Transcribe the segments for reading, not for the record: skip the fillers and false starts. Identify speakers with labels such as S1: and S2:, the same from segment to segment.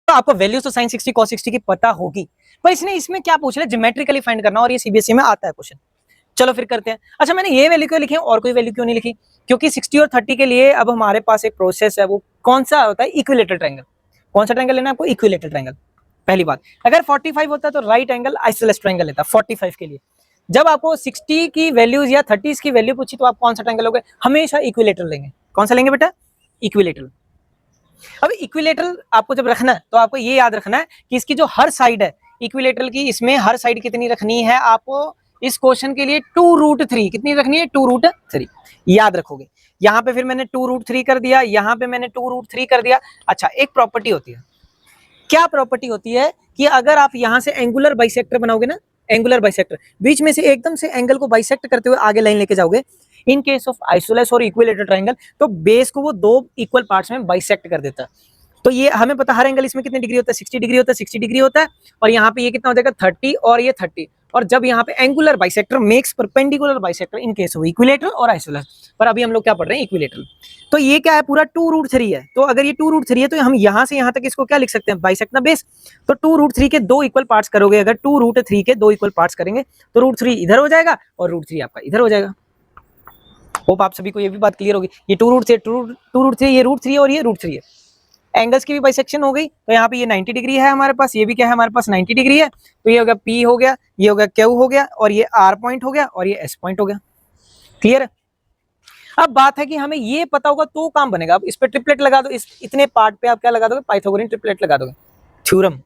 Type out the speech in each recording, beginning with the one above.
S1: तो आपको वैल्यूज तो sin 60 cos 60 की पता होगी, पर इसमें क्या पूछ रहा है, ज्योमेट्रिकली फाइंड करना, और ये सीबीएसई में आता है क्वेश्चन। चलो फिर करते हैं। अच्छा, मैंने ये वैल्यू क्यों लिखी है और कोई वैल्यू क्यों नहीं लिखी? क्योंकि 60 और 30 के लिए अब हमारे पास एक प्रोसेस है, वो कौन सा होता है, इक्विलेटरल ट्रायंगल। कौन सा ट्रायंगल लेना है आपको? Equilateral triangle. पहली बात, अगर 45 होता तो राइट एंगल आइसोसेलेस ट्रायंगल लेता 45 के लिए। जब आपको 60 की वैल्यूज या 30 की वैल्यू पूछी तो आप कौन सा ट्रायंगल लोगे? हमेशा इक्विलेटरल लेंगे। कौन सा लेंगे बेटा? इक्विलेटरल। अब इक्विलेटरल आपको जब रखना है तो आपको ये याद रखना है कि इसकी जो हर साइड है इक्विलेटरल की, इसमें हर साइड कितनी रखनी है आपको? इस क्वेश्चन के लिए 2√3 कितनी रखनी है? 2√3 याद रखोगे। यहाँ पे फिर मैंने 2√3 कर दिया, यहाँ पे मैंने 2√3 कर दिया। अच्छा, एक प्रॉपर्टी होती है, क्या प्रॉपर्टी होती है कि अगर आप यहां से एंगुलर बाइसेक्टर बनाओगे ना, एंगुलर बाइसेक्टर, बीच में से एकदम से एंगल को बाइसेक्ट करते हुए आगे लाइन लेके जाओगे, इन केस ऑफ आइसोलेस और इक्विलेटरल ट्रायंगल, तो बेस को वो दो इक्वल पार्ट्स में बाइसेक्ट कर देता है। तो ये हमें पता, हर एंगल इसमें कितने डिग्री होता है? 60 डिग्री होता है, 60 डिग्री होता है। और यहाँ पे ये कितना हो जाएगा? 30 और ये 30। और जब यहाँ पे angular bisector makes perpendicular bisector in case of equilateral और आइसोलेस, पर अभी हम लोग क्या पढ़ रहे हैं? इक्विलेटरल। तो ये क्या है? पूरा 2√3 है। तो अगर ये 2√3 है तो हम यहाँ से यहाँ तक इसको क्या लिख सकते हैं? Bisect the base. तो 2√3 के दो इक्वल पार्ट्स करोगे, अगर 2√3 के दो इक्वल पार्ट्स करेंगे तो √3 इधर हो जाएगा और √3 आपका इधर हो जाएगा। होप आप सभी को ये भी बात क्लियर होगी। ये 2√3 ये √3 और ये √3 है। एंगल्स की भी बाइसेक्शन हो गई, तो यहाँ पे ये 90 डिग्री है हमारे पास, ये भी क्या है हमारे पास? 90 डिग्री है। तो ये होगा P हो गया, ये होगा Q हो गया, और ये R पॉइंट हो गया, और ये S पॉइंट हो गया। क्लियर है? अब बात है कि हमें ये पता होगा तो काम बनेगा। अब इस पे ट्रिपलेट लगा दो, इस इतने पार्ट पे आप क्या लगा दोगे? पाइथागोरन ट्रिपलेट लगा दोगे, थ्योरम।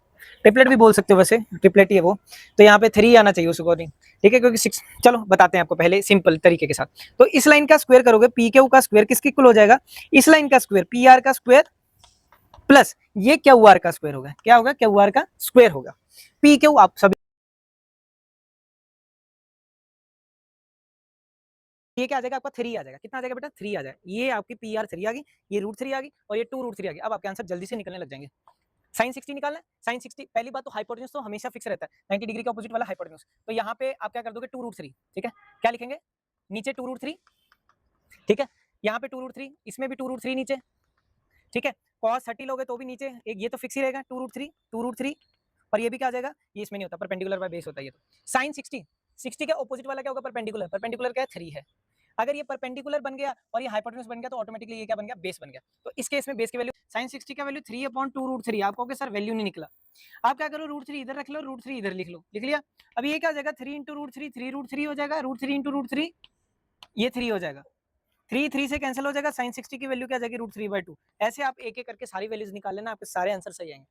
S1: ट्रिपलेट भी बोल सकते हो, वैसे ट्रिपलेट ही है वो। तो यहाँ पे 3 आना चाहिए उस अकॉर्डिंग, ठीक है, क्योंकि 6। चलो बताते हैं आपको पहले सिंपल तरीके के साथ। तो इस लाइन का स्क्वायर करोगे, पी क्यू का स्क्वायर किसके इक्वल हो जाएगा? इस लाइन का स्क्वायर पी आर का स्क्वायर प्लस ये क्यू आर का स्क्वायर होगा। क्या होगा? क्यू आर का स्क्वायर होगा। पी क्यू आप सभी, ये क्या आ जाएगा आपका? 3 आ जाएगा। कितना आ जाएगा बेटा? 3 आ जाएगा। ये आपकी पी आर 3 आ गई, ये √3 आ गई, और ये 2√3 आ गई। अब आपके आंसर जल्दी से निकलने लग जाएंगे। साइन 60 निकालना है। साइन 60, पहली बात तो हाइपोटेन्यूज तो हमेशा फिक्स रहता है, 90 डिग्री का अपोजिट वाला हाइपोटेन्यूज। तो यहाँ पे आप क्या कर दोगे? 2√3, ठीक है। क्या लिखेंगे? नीचे 2√3, ठीक है। यहाँ पे 2√3, इसमें भी 2√3 नीचे, ठीक है। cos 30 लोगे तो भी नीचे एक, ये तो फिक्स ही रहेगा 2√3। और ये भी क्या आ जाएगा? ये इसमें नहीं होता, परपेंडिकुलर बाय बेस होता है ये तो। साइन 60 के ऑपोजिट वाला क्या होगा? परपेंडिकुलर। परपेंडिकुलर क्या है? 3 है। अगर ये परपेंडिकुलर बन गया और ये हाइपोटेन्यूज बन गया तो ऑटोमेटिकली ये क्या बन गया? बेस बन गया। तो इस केस में बेस की वैल्यू, साइन 60 का वैल्यू 3/2√3। आप कहोगे सर वैल्यू नहीं निकला। आप क्या करो? √3 इधर रख लो, √3 इधर लिख लो, लिख लिया। अब ये क्या हो जाएगा? 3 × √3, 3√3 हो जाएगा, √3 × √3 ये 3 हो जाएगा। 3 से कैंसिल हो जाएगा, साइन 60 की वैल्यू क्या आ जाएगी? √3/2। ऐसे आप एक एक करके सारी वैल्यूज निकाल लेना, आपके सारे आंसर सही आएंगे।